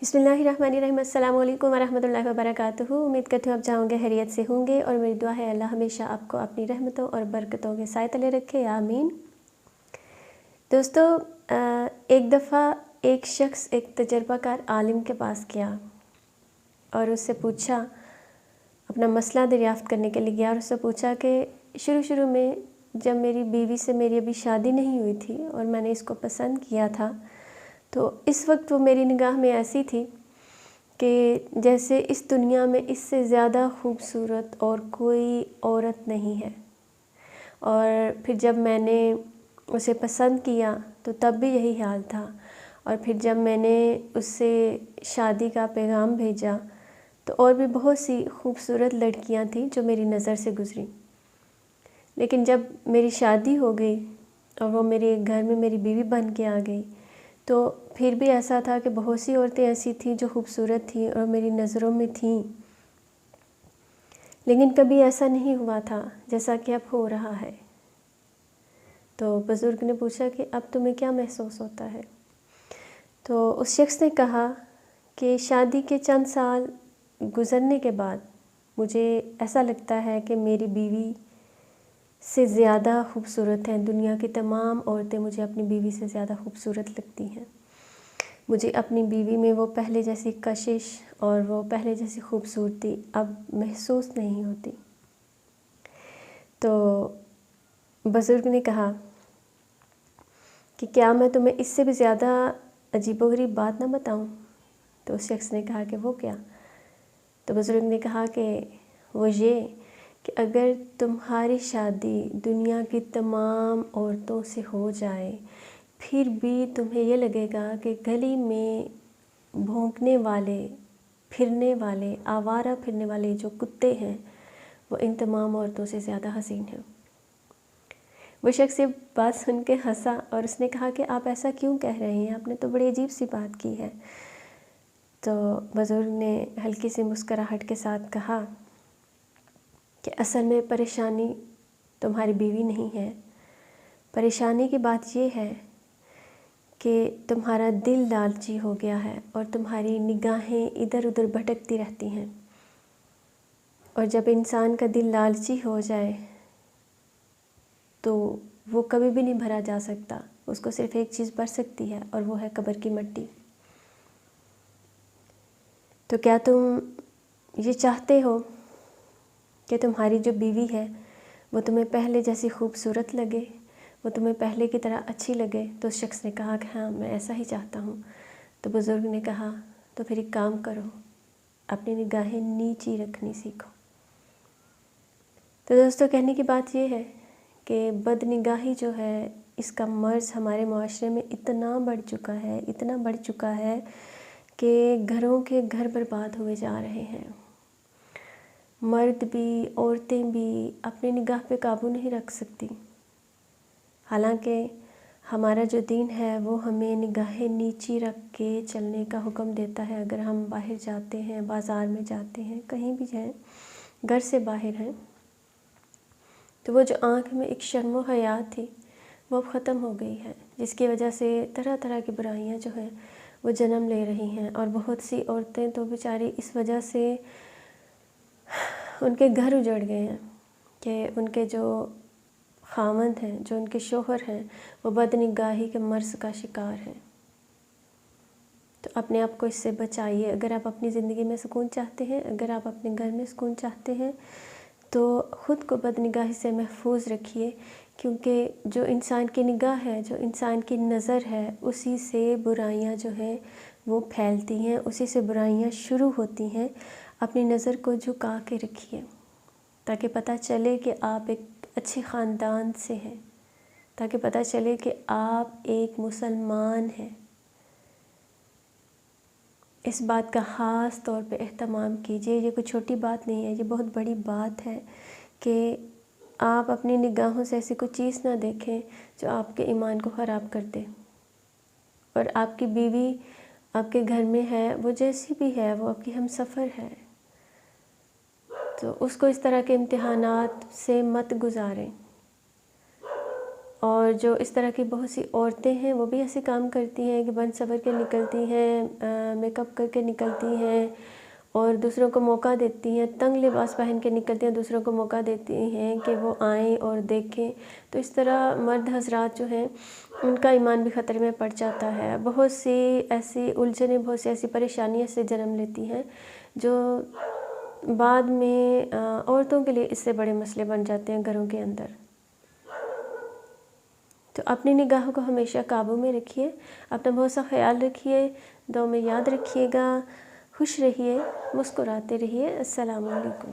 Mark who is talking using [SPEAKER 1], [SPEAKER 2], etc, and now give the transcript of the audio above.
[SPEAKER 1] बिस्मिल्लाहिर्रहमानिर्रहीम। अस्सलाम वालेकुम वरहमतुल्लाहि वबरकातुहू। उम्मीद करती हूँ आप चाहोगे खैरियत से होंगे और मेरी दुआ है अल्लाह हमेशा आपको अपनी रहमतों और बरकतों के साए तले रखे, आमीन। दोस्तों, एक दफ़ा एक शख्स एक तजर्बाकार आलिम के पास गया और उससे पूछा, अपना मसला दरियाफ़्त करने के लिए गया और उससे पूछा कि शुरू में जब मेरी बीवी से मेरी अभी शादी नहीं हुई थी और मैंने इसको पसंद किया था, तो इस वक्त वो मेरी निगाह में ऐसी थी कि जैसे इस दुनिया में इससे ज़्यादा खूबसूरत और कोई औरत नहीं है। और फिर जब मैंने उसे पसंद किया तो तब भी यही हाल था, और फिर जब मैंने उससे शादी का पैगाम भेजा तो और भी बहुत सी खूबसूरत लड़कियां थीं जो मेरी नज़र से गुज़री। लेकिन जब मेरी शादी हो गई और वो मेरे घर में मेरी बीवी बन के आ गई, तो फिर भी ऐसा था कि बहुत सी औरतें ऐसी थीं जो खूबसूरत थीं और मेरी नज़रों में थीं, लेकिन कभी ऐसा नहीं हुआ था जैसा कि अब हो रहा है। तो बुज़ुर्ग ने पूछा कि अब तुम्हें क्या महसूस होता है? तो उस शख्स ने कहा कि शादी के चंद साल गुज़रने के बाद मुझे ऐसा लगता है कि मेरी बीवी से ज़्यादा खूबसूरत हैं। दुनिया की तमाम औरतें मुझे अपनी बीवी से ज़्यादा खूबसूरत लगती हैं। मुझे अपनी बीवी में वो पहले जैसी कशिश और वो पहले जैसी खूबसूरती अब महसूस नहीं होती। तो बुज़ुर्ग ने कहा कि क्या मैं तुम्हें इससे भी ज़्यादा अजीबोगरीब बात ना बताऊं? तो उस शख्स ने कहा कि वो क्या? तो बुज़ुर्ग ने कहा कि वो ये कि अगर तुम्हारी शादी दुनिया की तमाम औरतों से हो जाए, फिर भी तुम्हें ये लगेगा कि गली में भौंकने वाले, फिरने वाले, आवारा फिरने वाले जो कुत्ते हैं वो इन तमाम औरतों से ज़्यादा हसीन हैं। वो शख्स ये बात सुन के हंसा और उसने कहा कि आप ऐसा क्यों कह रहे हैं? आपने तो बड़ी अजीब सी बात की है। तो बुज़ुर्ग ने हल्की सी मुस्कुराहट के साथ कहा कि असल में परेशानी तुम्हारी बीवी नहीं है। परेशानी की बात ये है कि तुम्हारा दिल लालची हो गया है और तुम्हारी निगाहें इधर उधर भटकती रहती हैं। और जब इंसान का दिल लालची हो जाए तो वो कभी भी नहीं भरा जा सकता। उसको सिर्फ एक चीज़ भर सकती है और वो है कब्र की मिट्टी। तो क्या तुम ये चाहते हो कि तुम्हारी जो बीवी है वो तुम्हें पहले जैसी खूबसूरत लगे, वो तुम्हें पहले की तरह अच्छी लगे? तो उस शख्स ने कहा कि हाँ, मैं ऐसा ही चाहता हूँ। तो बुज़ुर्ग ने कहा, तो फिर एक काम करो, अपनी निगाहें नीची रखनी सीखो। तो दोस्तों, कहने की बात ये है कि बदनिगाही जो है, इसका मर्ज़ हमारे माशरे में इतना बढ़ चुका है, इतना बढ़ चुका है कि घरों के घर बर्बाद हुए जा रहे हैं। मर्द भी, औरतें भी अपनी निगाह पे काबू नहीं रख सकती। हालांकि हमारा जो दीन है वो हमें निगाहें नीची रख के चलने का हुक्म देता है। अगर हम बाहर जाते हैं, बाज़ार में जाते हैं, कहीं भी जाएं, घर से बाहर हैं, तो वो जो आँख में एक शर्म व हया थी वो अब ख़त्म हो गई है, जिसकी वजह से तरह तरह की बुराइयां जो हैं वो जन्म ले रही हैं। और बहुत सी औरतें तो बेचारी इस वजह से उनके घर उजड़ गए हैं कि उनके जो खामद हैं, जो उनके शोहर हैं, वो बदनिगाही के मर्ज़ का शिकार हैं। तो अपने आप को इससे बचाइए। अगर आप अपनी ज़िंदगी में सुकून चाहते हैं, अगर आप अपने घर में सुकून चाहते हैं, तो ख़ुद को बदनिगाही से महफूज रखिए, क्योंकि जो इंसान की निगाह है, जो इंसान की नज़र है, उसी से बुराइयां जो हैं वो फैलती हैं, उसी से बुराइयां शुरू होती हैं। अपनी नज़र को झुका के रखिए ताकि पता चले कि आप एक अच्छे ख़ानदान से हैं, ताकि पता चले कि आप एक मुसलमान हैं। इस बात का ख़ास तौर पे एहतमाम कीजिए। ये कोई छोटी बात नहीं है, ये बहुत बड़ी बात है कि आप अपनी निगाहों से ऐसी कोई चीज़ ना देखें जो आपके ईमान को ख़राब कर दे। और आपकी बीवी आपके घर में है, वो जैसी भी है, वो आपकी हमसफ़र है, तो उसको इस तरह के इम्तिहानात से मत गुज़ारें। اور جو اس طرح کی بہت سی عورتیں ہیں وہ بھی ایسے کام کرتی ہیں کہ بن سور کے نکلتی ہیں، میک اپ کر کے نکلتی ہیں اور دوسروں کو موقع دیتی ہیں، تنگ لباس پہن کے نکلتی ہیں، دوسروں کو موقع دیتی ہیں کہ وہ آئیں اور دیکھیں۔ تو اس طرح مرد حضرات جو ہیں ان کا ایمان بھی خطرے میں پڑ جاتا ہے۔ بہت سی ایسی الجھنیں، بہت سی ایسی پریشانیاں سے جنم لیتی ہیں جو بعد میں عورتوں کے لیے اس سے بڑے مسئلے بن جاتے ہیں گھروں کے اندر۔ تو اپنی نگاہوں کو ہمیشہ قابو میں رکھیے، اپنا بہت سا خیال رکھیے، دعاؤں میں یاد رکھیے گا، خوش رہیے، مسکراتے رہیے۔ السلام علیکم۔